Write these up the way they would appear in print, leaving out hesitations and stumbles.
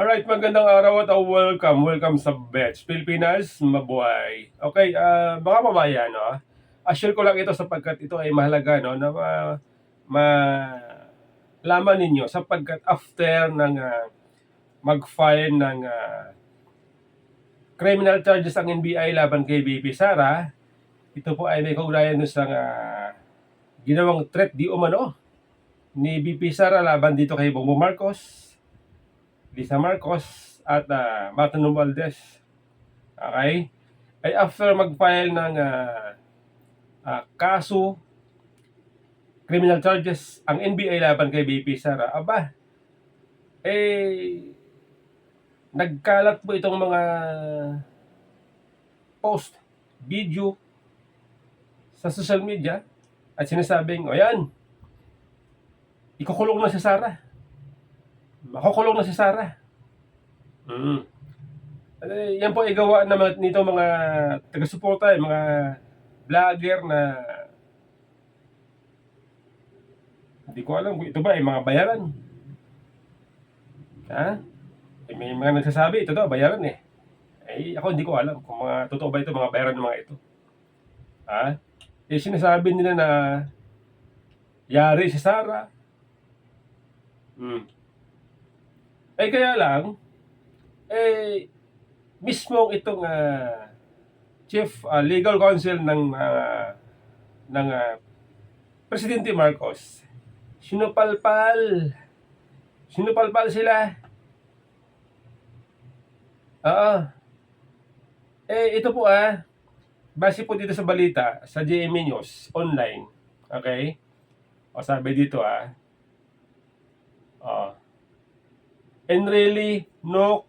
Alright, magandang araw at welcome sa Bets Pilipinas, mabuhay. Okay, mga kababayan, no? Share ko lang ito sapagkat ito ay mahalaga, no, na malaman ninyo sapagkat after ng mag-file ng criminal charges ang NBI laban kay BP Sara, ito po ay may kaugnayan dun sa ginawang threat di umano ni BP Sara laban dito kay Bongbong Marcos, Lisa Marcos, at Martin Romualdez. Okay? Ay after mag-file ng kaso, criminal charges, ang NBI laban kay BP Sara, nagkalat po itong mga post, video sa social media at sinasabing, o yan, ikukulong na si Sara. Makukulong na si Sara. Yan po ay gawa naman nito mga taga-suporta, mga vlogger na hindi ko alam kung ito ba ay mga bayaran. May mga nagsasabi, ito daw, bayaran eh. Ako hindi ko alam kung mga totoo ba ito, mga bayaran ng mga ito. Sinasabi nila na yari si Sara. Kaya lang, mismo itong chief legal counsel ng Presidente Marcos, sinupalpal sila. Ito po base po dito sa balita sa GMA News online. Okay? O sabi dito and really no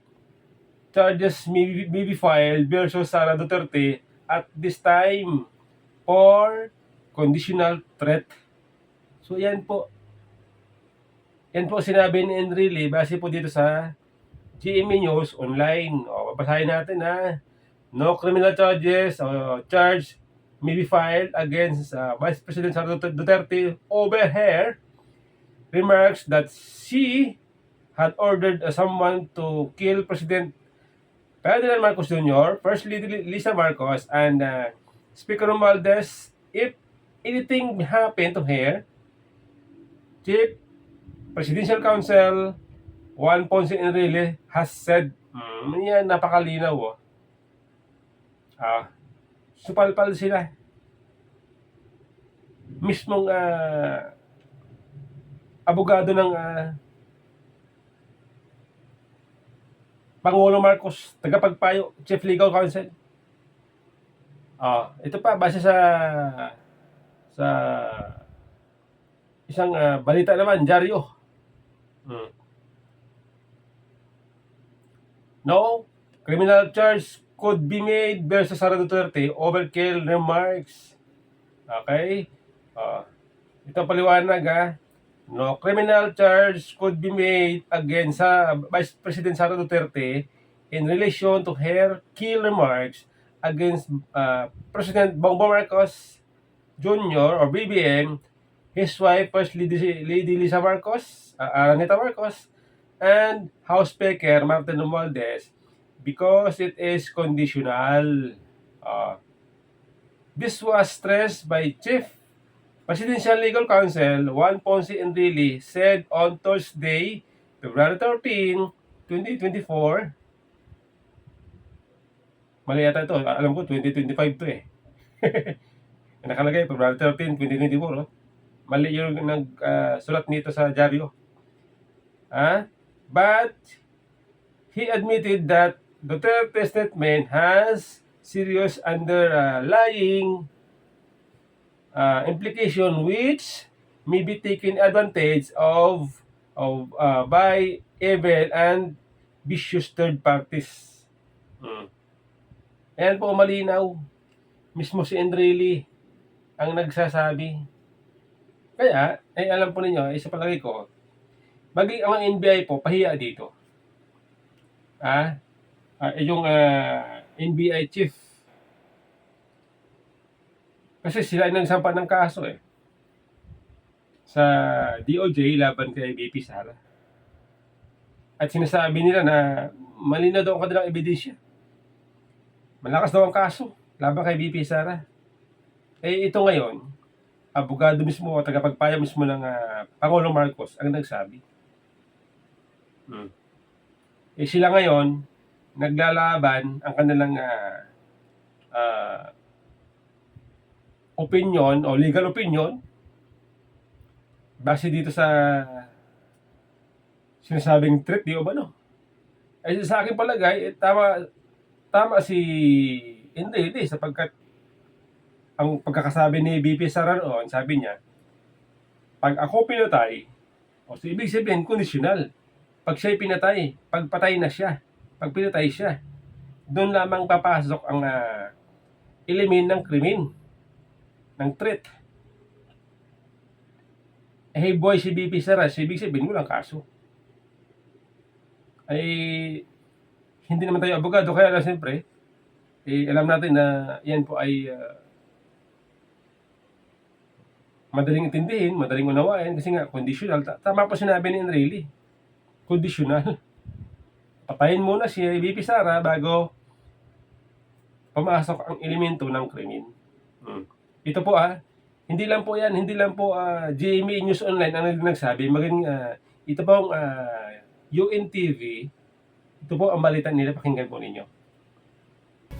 charges may be filed versus Sara Duterte at this time for conditional threat. So yan po sinabi ni Enrile base po dito sa GMA News online. Babasahin natin no criminal charges or charge may be filed against Vice President Sara Duterte over her remarks that she had ordered someone to kill President Ferdinand Marcos Jr., First Lady Lisa Marcos, and Speaker Romualdez. If anything happened to her, Chief Presidential Counsel Juan Ponce Enrile has said, yan, napakalinaw supalpal sila. Mismong abogado ng Pangulo Marcos, tagapagpayo, Chief Legal Counsel. Ito pa, base sa isang balita naman, dyaryo. No criminal charge could be made versus Sara Duterte overkill remarks. Okay? Ito paliwanag no criminal charge could be made against Vice President Sara Duterte in relation to her kill remarks against President Bongbong Marcos Jr. or BBM, his wife First Lady Lisa Marcos, Araneta Marcos, and House Speaker Martin Romualdez because it is conditional. This was stressed by Chief Presidential Legal Counsel Juan Ponce Enrile said on Thursday, February 13, 2024. Mali yata ito. Alam ko, 2025 to nakalagay, February 13, 2024. Mali yung nagsulat nito sa dyaryo. But he admitted that Duterte's statement has serious underlying implication which may be taken advantage of by evil and vicious third parties. Ayan po, malinaw. Mismo si Enrile ang nagsasabi. Kaya, alam po ninyo, sa palagay ko, maging ang NBI po, pahiya dito. Yung NBI chief. Kasi sila ay nagsampa ng kaso sa DOJ laban kay BP Sara. At sinasabi nila na malinaw daw ang kanilang ebidensya. Malakas daw ang kaso laban kay VP Sara. Eh ito ngayon, abogado mismo o tagapagpayo mismo ng Pangulong Marcos ang nagsabi. Eh sila ngayon, naglalaban ang kanilang opinion o legal opinion base dito sa sinasabing threat di o ba no? Ay sa akin palagay, tama si Enrile sapagkat ang pagkakasabi ni VP Sara noon, sabi niya, pag ako pinatay, o so ibig sabihin, conditional. Pag siya'y pinatay, pag patay na siya, pag pinatay siya, doon lamang papasok ang ilimin ng krimen, ng threat. Eh, boy, si VP Sara, si ibig sabihin, walang kaso. Ay, hindi naman tayo abogado, kaya lang siyempre, alam natin na yan po ay madaling intindihin, madaling unawain, kasi nga, conditional. Tama po sinabi ni Enrile. Conditional. Patayin muna si VP Sara bago pumasok ang elemento ng krimen. Ito po hindi lang po GMA News Online ang nagsabi, maging ito pong UNTV, ito po ang balita nila, pakinggan po ninyo.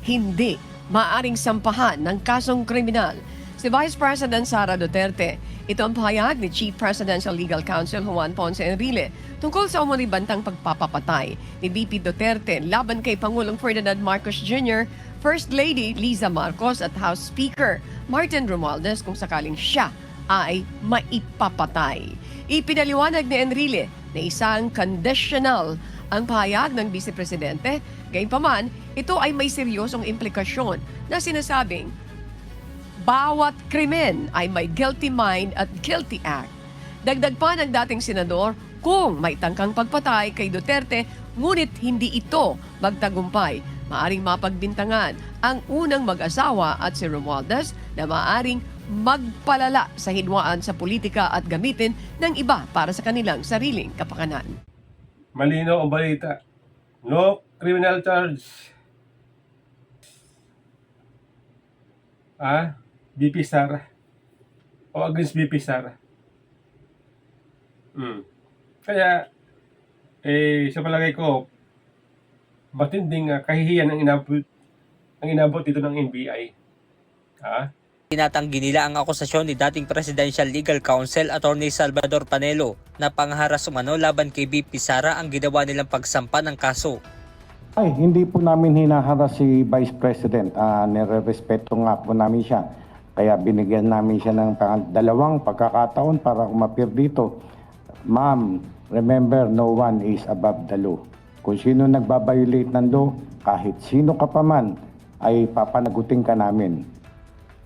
Hindi maaring sampahan ng kasong kriminal si Vice President Sara Duterte. Ito ang pahayag ni Chief Presidential Legal Counsel Juan Ponce Enrile tungkol sa umano'y bantang pagpapapatay ni VP Duterte laban kay Pangulong Ferdinand Marcos Jr., First Lady Liza Marcos at House Speaker Martin Romualdez kung sakaling siya ay maipapatay. Ipinaliwanag ni Enrile na isang conditional ang pahayag ng Vice Presidente, gayunpaman ito ay may seryosong implikasyon na sinasabing bawat krimen ay may guilty mind at guilty act. Dagdag pa ng dating senador, kung may tangkang pagpatay kay Duterte, ngunit hindi ito magtagumpay, maaring mapagbintangan ang unang mag-asawa at si Romualdez na maaring magpalala sa hidwaan sa politika at gamitin ng iba para sa kanilang sariling kapakanan. Malinaw ang balita. No criminal charge. VP Sara o against VP Sara. Kaya sa palagay ko matinding kahihiyan ang inabot dito ng NBI. Tinatanggi nila ang akusasyon ni dating Presidential Legal Counsel Attorney Salvador Panelo na pangharas umano laban kay VP Sara ang ginawa nilang pagsampa ng kaso. Ay, hindi po namin hinaharas si Vice President. Nire-respeto nga po namin siya. Kaya binigyan namin siya ng dalawang pagkakataon para umapir dito. Ma'am, remember, no one is above the law. Kung sino nagbabiolate ng law, kahit sino ka pa man, ay papanagutin ka namin.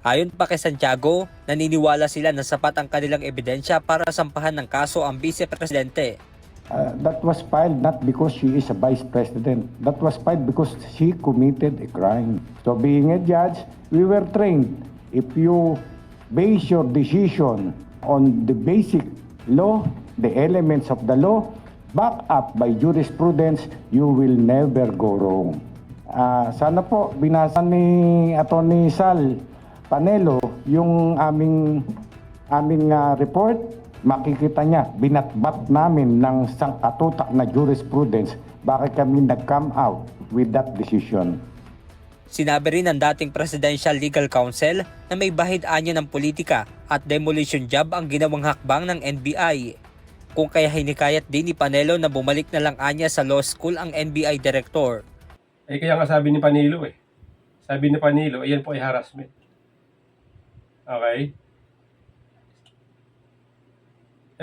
Ayon pa kay Santiago, naniniwala sila na sapat ang kanilang ebidensya para sampahan ng kaso ang Vice Presidente. That was filed not because she is a Vice President. That was filed because she committed a crime. So being a judge, we were trained. If you base your decision on the basic law, the elements of the law, backed up by jurisprudence, you will never go wrong. Sana po binasa ni Attorney Sal Panelo yung aming report, makikita niya, binatbat namin ng sangkatutak na jurisprudence bakit kami nag-come out with that decision. Sinabi rin ng dating Presidential Legal Counsel na may bahid-anya ng politika at demolition job ang ginawang hakbang ng NBI. Kung kaya hinikayat din ni Panelo na bumalik na lang anya sa law school ang NBI Director. Kaya nga sabi ni Panelo Sabi ni Panelo, ayan po ay harassment. Okay?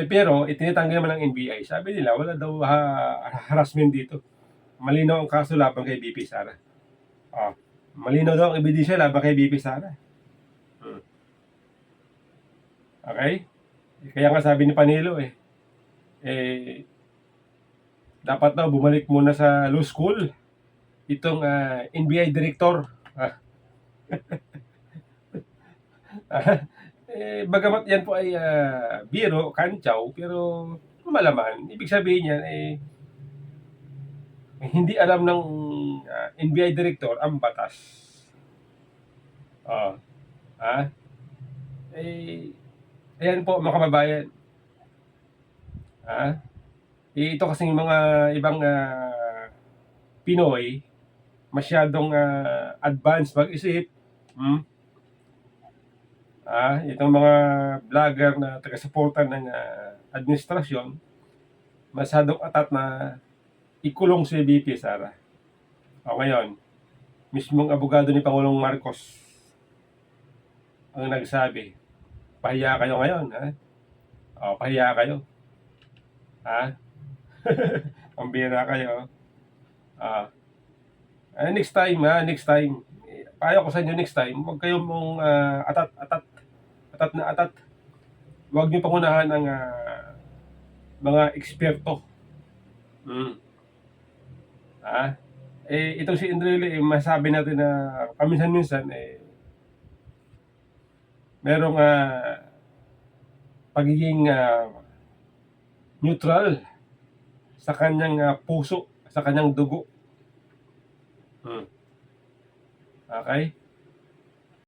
Pero itinatanggi naman ng NBI. Sabi nila, wala daw harassment dito. Malinaw ang kaso laban kay VP Sara. Malinaw daw ang ebidensya laban kay VP Sara. Okay? Kaya nga sabi ni Panelo dapat daw bumalik muna sa law school itong NBI director. Bagamat yan po ay biro, kantsaw, pero malaman. Ibig sabihin yan, hindi alam ng NBI director ang batas. Oh, ah, ayan po mga kababayan. Ito kasing mga ibang Pinoy, masyadong advanced mag-isip. Itong mga vlogger na taga-suporta ng administrasyon, masyadong atat na ikulong si VP Sara. O ngayon, mismong abogado ni Pangulong Marcos ang nagsabi, pahiya kayo ngayon, ha? O, pahiya kayo. Ha? Ang bira kayo. Next time, payo ko sa inyo next time, huwag kayong mong atat na atat. Huwag niyo pangunahan ng mga eksperto. Itong si Enrile, masabi natin na paminsan-minsan, merong pagiging neutral sa kanyang puso, sa kanyang dugo. Okay?